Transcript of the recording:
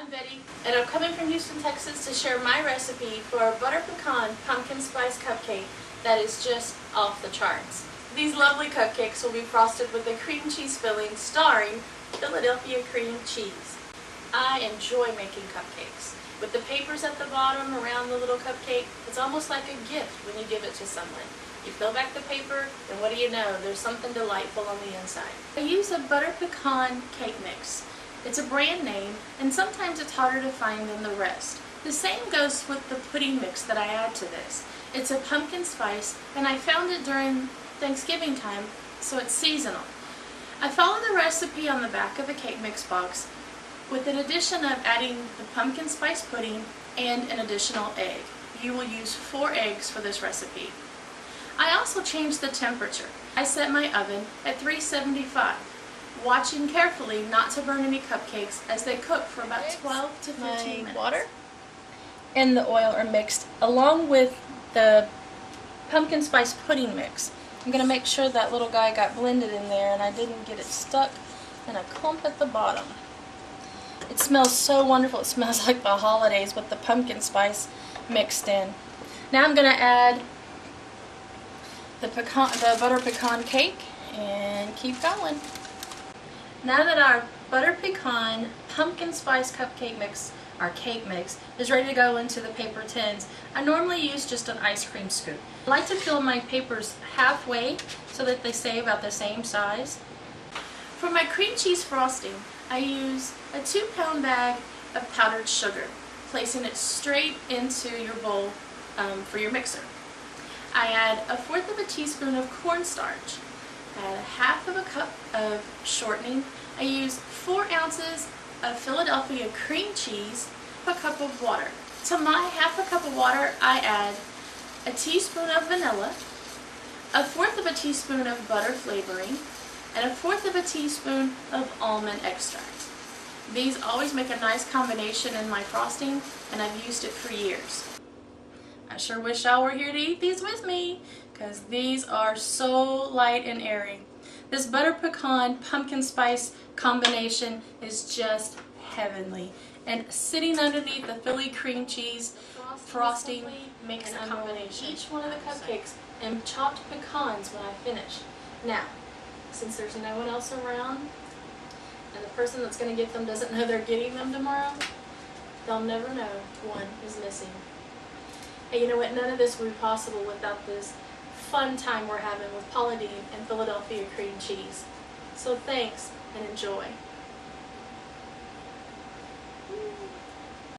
I'm Betty, and I'm coming from Houston, Texas to share my recipe for a butter pecan pumpkin spice cupcake that is just off the charts. These lovely cupcakes will be frosted with a cream cheese filling starring Philadelphia cream cheese. I enjoy making cupcakes. With the papers at the bottom around the little cupcake, it's almost like a gift when you give it to someone. You peel back the paper, and what do you know, there's something delightful on the inside. I use a butter pecan cake mix. It's a brand name, and sometimes it's harder to find than the rest. The same goes with the pudding mix that I add to this. It's a pumpkin spice, and I found it during Thanksgiving time, so it's seasonal. I follow the recipe on the back of the cake mix box with an addition of adding the pumpkin spice pudding and an additional egg. You will use 4 eggs for this recipe. I also changed the temperature. I set my oven at 375. Watching carefully not to burn any cupcakes as they cook for about 12 to 15 minutes. Water and the oil are mixed along with the pumpkin spice pudding mix. I'm going to make sure that little guy got blended in there and I didn't get it stuck in a clump at the bottom. It smells so wonderful. It smells like the holidays with the pumpkin spice mixed in. Now I'm going to add the butter pecan cake and keep going. Now that our butter pecan pumpkin spice cupcake mix, our cake mix, is ready to go into the paper tins, I normally use just an ice cream scoop. I like to fill my papers halfway so that they stay about the same size. For my cream cheese frosting, I use a 2-pound bag of powdered sugar, placing it straight into your bowl for your mixer. I add 1/4 teaspoon of cornstarch. Add 1/2 cup of shortening. I use 4 ounces of Philadelphia cream cheese, a cup of water. To my 1/2 cup of water, I add a teaspoon of vanilla, 1/4 teaspoon of butter flavoring, and 1/4 teaspoon of almond extract. These always make a nice combination in my frosting, and I've used it for years. I sure wish y'all were here to eat these with me, because these are so light and airy. This butter pecan pumpkin spice combination is just heavenly. And sitting underneath the Philly cream cheese frosting makes a combination. Each one of the cupcakes and chopped pecans when I finish. Now, since there's no one else around, and the person that's going to get them doesn't know they're getting them tomorrow, they'll never know one is missing. Hey, you know what? None of this would be possible without this fun time we're having with Paula Deen and Philadelphia cream cheese. So thanks and enjoy.